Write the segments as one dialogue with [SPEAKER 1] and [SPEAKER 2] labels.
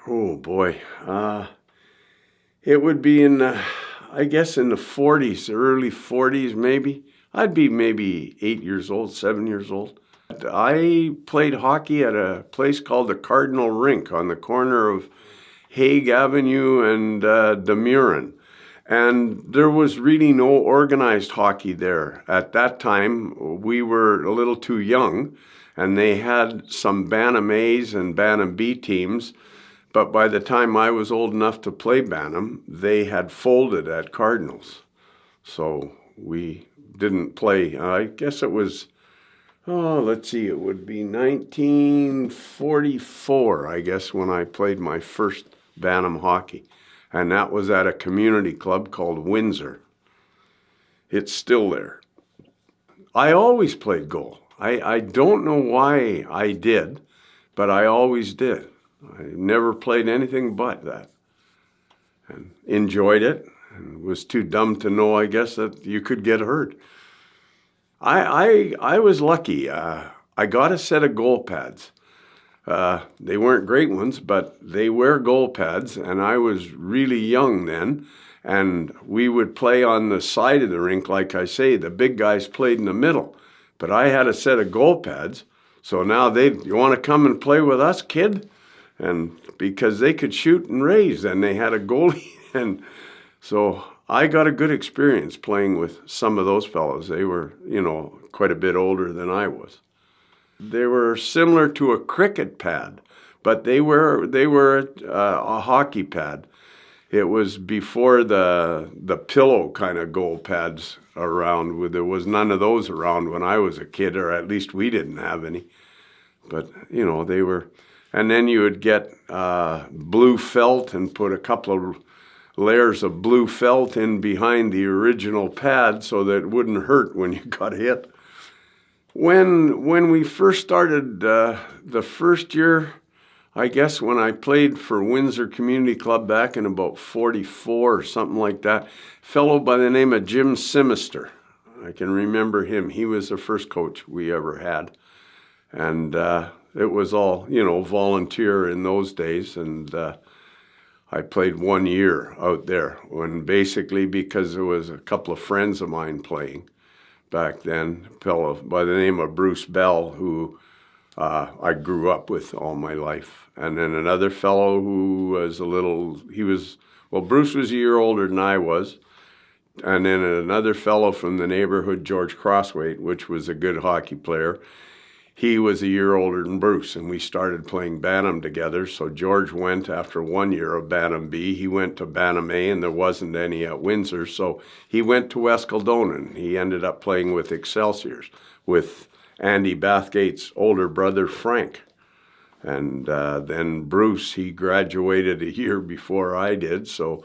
[SPEAKER 1] Oh boy. It would be I guess in the 40s, early 40s maybe. I'd be maybe 8 years old, 7 years old. I played hockey at a place called the Cardinal Rink on the corner of Hague Avenue and Demurin. And there was really no organized hockey there. At that time, we were a little too young, and they had some Bantam A's and Bantam B teams. But by the time I was old enough to play Bantam, they had folded at Cardinals. So we didn't play. I guess it was, let's see, it would be 1944, I guess, when I played my first Bantam hockey. And that was at a community club called Windsor. It's still there. I always played goal. I don't know why I did, but I always did. I never played anything but that, and enjoyed it, and was too dumb to know, I guess, that you could get hurt. I was lucky. I got a set of goal pads. They weren't great ones, but they were goal pads, and I was really young then, and we would play on the side of the rink, like I say. The big guys played in the middle, but I had a set of goal pads, so now you want to come and play with us, kid? And because they could shoot and raise, and they had a goalie, and so I got a good experience playing with some of those fellows. They were, quite a bit older than I was. They were similar to a cricket pad, but they were a hockey pad. It was before the pillow kind of goal pads around. There was none of those around when I was a kid, or at least we didn't have any. But they were. And then you would get blue felt and put a couple of layers of blue felt in behind the original pad so that it wouldn't hurt when you got hit. When we first started, the first year, I guess when I played for Windsor Community Club back in about 44 or something like that, a fellow by the name of Jim Simister. I can remember him. He was the first coach we ever had. And it was all, volunteer in those days, and I played 1 year out there, when basically because there was a couple of friends of mine playing back then, a fellow by the name of Bruce Bell, who I grew up with all my life, and then another fellow who was Bruce was a year older than I was, and then another fellow from the neighborhood, George Crosswaite, which was a good hockey player. He was a year older than Bruce, and we started playing Bantam together. So George went, after 1 year of Bantam B, he went to Bantam A, and there wasn't any at Windsor. So he went to West Kildonan. He ended up playing with Excelsiors, with Andy Bathgate's older brother, Frank. And then Bruce, he graduated a year before I did. So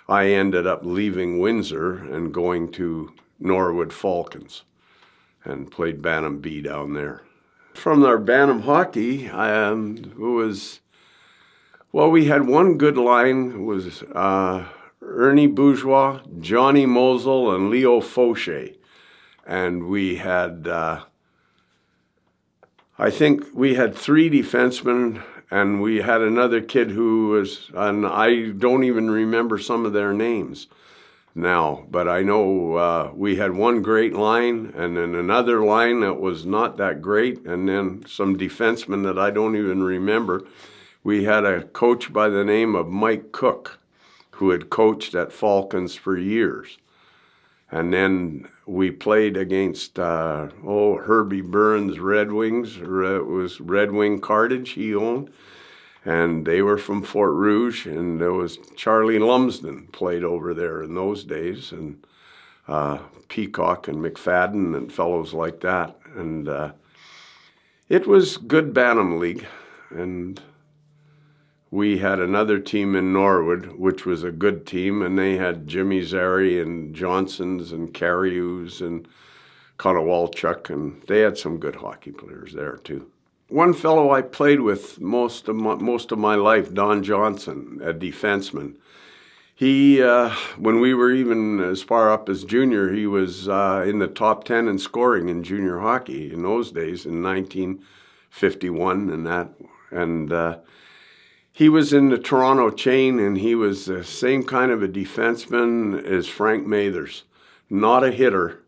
[SPEAKER 1] I ended up leaving Windsor and going to Norwood Falcons and played Bantam B down there. From our Bantam hockey, we had one good line. It was Ernie Bourgeois, Johnny Mosel, and Leo Fauché. And we had, I think we had 3 defensemen, and we had another kid who was, and I don't even remember some of their names now, but I know we had one great line, and then another line that was not that great, and then some defensemen that I don't even remember. We had a coach by the name of Mike Cook, who had coached at Falcons for years. And then we played against, Herbie Burns' Red Wings. It was Red Wing Cartage he owned. And they were from Fort Rouge, and there was Charlie Lumsden played over there in those days, and Peacock and McFadden and fellows like that. And it was good Bantam League, and we had another team in Norwood, which was a good team, and they had Jimmy Zary and Johnsons and Carius and Konowalchuk, and they had some good hockey players there too. One fellow I played with most of my life, Don Johnson, a defenseman. He, when we were even as far up as junior, he was in the top 10 in scoring in junior hockey in those days, in 1951 and that. And He was in the Toronto chain, and he was the same kind of a defenseman as Frank Mathers. Not a hitter,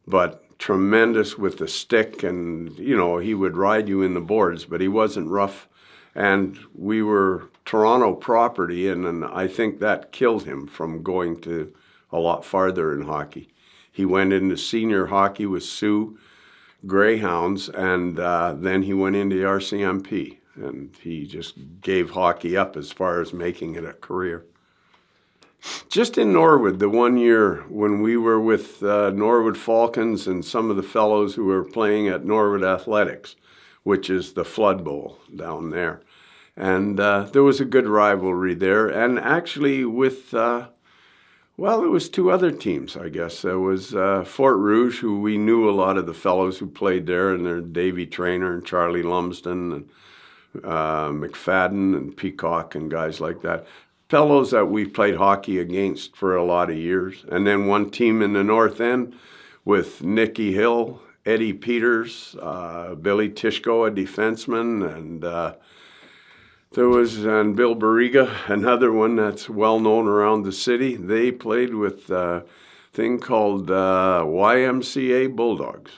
[SPEAKER 1] but tremendous with the stick, and, you know, he would ride you in the boards, but he wasn't rough. And we were Toronto property, and I think that killed him from going to a lot farther in hockey. He went into senior hockey with Sioux Greyhounds, and then he went into the RCMP. And he just gave hockey up as far as making it a career. Just in Norwood, the one year when we were with Norwood Falcons and some of the fellows who were playing at Norwood Athletics, which is the Flood Bowl down there. And there was a good rivalry there. And actually with, well, it was two other teams, I guess. There was Fort Rouge, who we knew a lot of the fellows who played there, and they're Davy Traynor and Charlie Lumsden and McFadden and Peacock and guys like that. Fellows that we played hockey against for a lot of years. And then one team in the North End with Nicky Hill, Eddie Peters, Billy Tishko, a defenseman, and there was Bill Barriga, another one that's well known around the city. They played with a thing called YMCA Bulldogs.